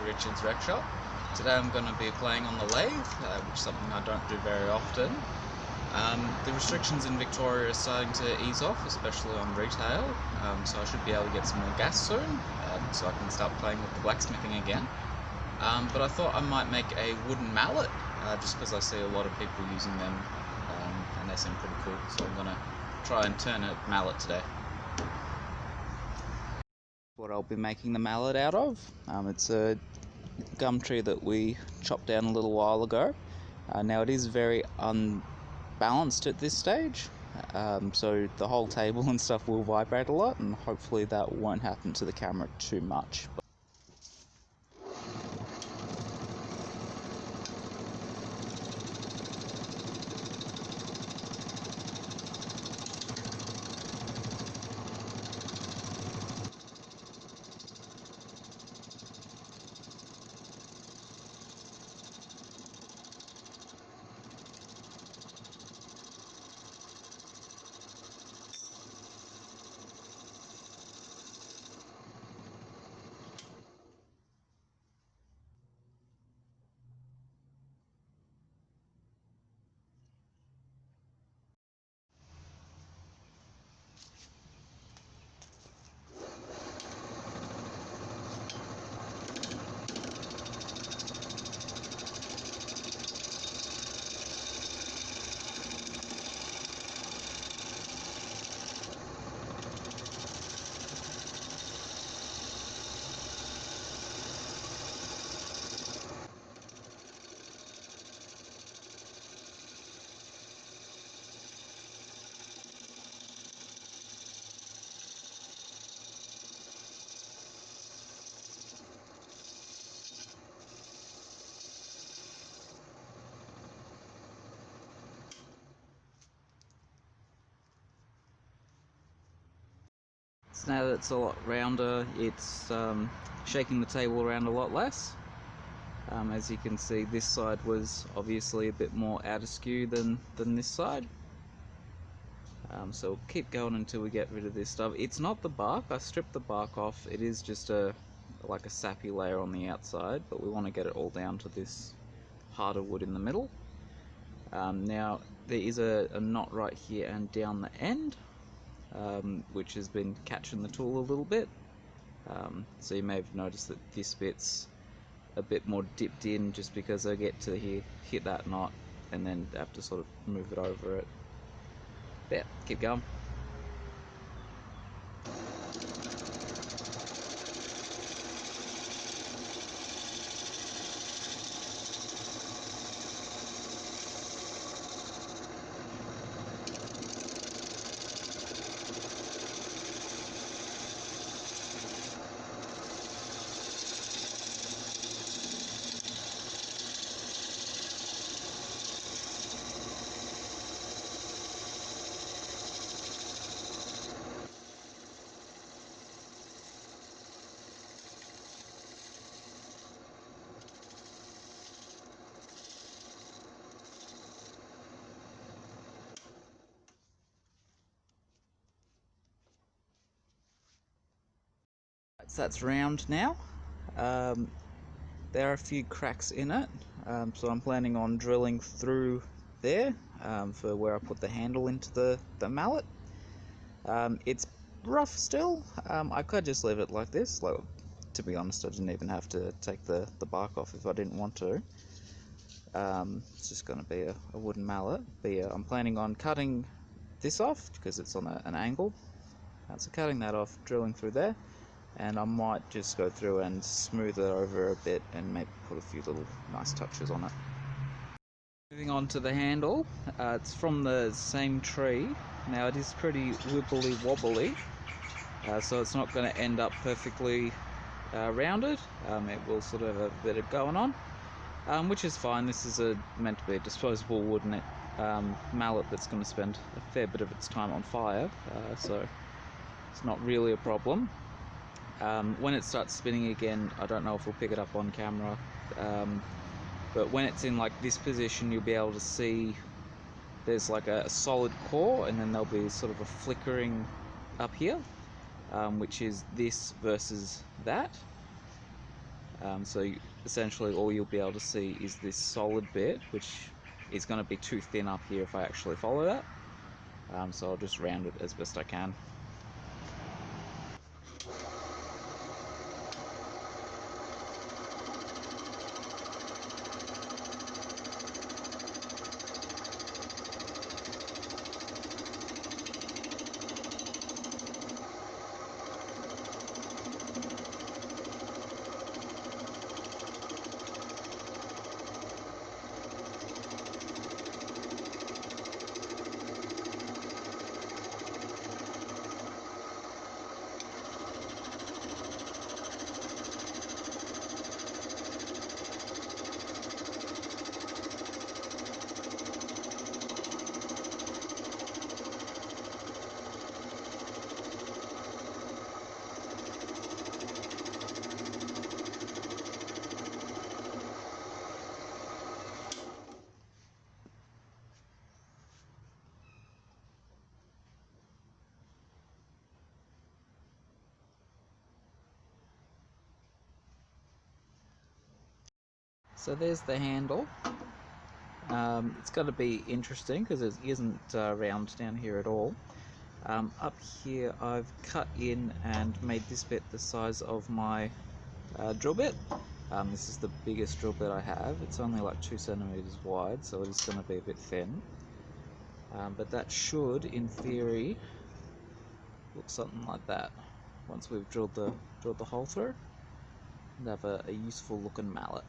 to Richard's Wreckshop. Today I'm going to be playing on the lathe, which is something I don't do very often. The restrictions in Victoria are starting to ease off, especially on retail, so I should be able to get some more gas soon, so I can start playing with the blacksmithing again. But I thought I might make a wooden mallet, just because I see a lot of people using them, and they seem pretty cool, so I'm going to try and turn a mallet today. What I'll be making the mallet out of. It's a gum tree that we chopped down a little while ago. Now it is very unbalanced at this stage, so the whole table and stuff will vibrate a lot, and hopefully that won't happen to the camera too much. So now that it's a lot rounder, it's shaking the table around a lot less. As you can see, this side was obviously a bit more out askew than this side. So we'll keep going until we get rid of this stuff. It's not the bark, I stripped the bark off, it is just like a sappy layer on the outside, but we want to get it all down to this harder wood in the middle. Now there is a knot right here and down the end, which has been catching the tool a little bit. So you may have noticed that this bit's a bit more dipped in just because I get to here, hit that knot, and then have to sort of move it over it. But yeah, keep going. So that's round now. There are a few cracks in it, so I'm planning on drilling through there for where I put the handle into the mallet. It's rough still. I could just leave it like this. Like, to be honest, I didn't even have to take the bark off if I didn't want to. It's just going to be a wooden mallet. But yeah, I'm planning on cutting this off because it's on an angle. So cutting that off, drilling through there, and I might just go through and smooth it over a bit and maybe put a few little nice touches on it. Moving on to the handle, it's from the same tree. Now it is pretty wibbly wobbly, so it's not going to end up perfectly rounded. It will sort of have a bit of going on, which is fine. This is meant to be a disposable wooden mallet that's going to spend a fair bit of its time on fire, so it's not really a problem. When it starts spinning again, I don't know if we'll pick it up on camera, but when it's in like this position, you'll be able to see there's like a solid core, and then there'll be sort of a flickering up here, which is this versus that. Essentially all you'll be able to see is this solid bit, which is going to be too thin up here if I actually follow that. So I'll just round it as best I can. So there's the handle. It's going to be interesting because it isn't round down here at all. Up here I've cut in and made this bit the size of my drill bit. This is the biggest drill bit I have. It's only like 2 centimeters wide, so it is going to be a bit thin. But that should, in theory, look something like that once we've drilled the hole through, and have a useful looking mallet.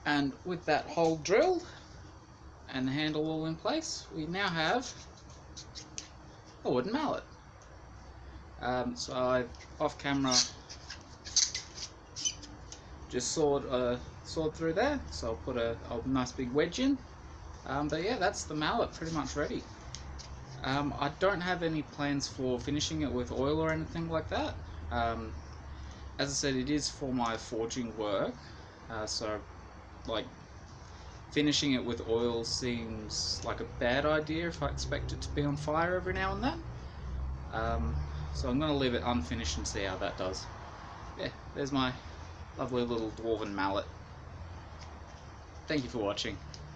And with that hole drilled and the handle all in place, we now have a wooden mallet. So I've off camera just sawed through there, so I'll put a nice big wedge in. But yeah, that's the mallet pretty much ready. I don't have any plans for finishing it with oil or anything like that. As I said, it is for my forging work, so like finishing it with oil seems like a bad idea if I expect it to be on fire every now and then. So I'm going to leave it unfinished and see how that does. Yeah, there's my lovely little dwarven mallet. Thank you for watching.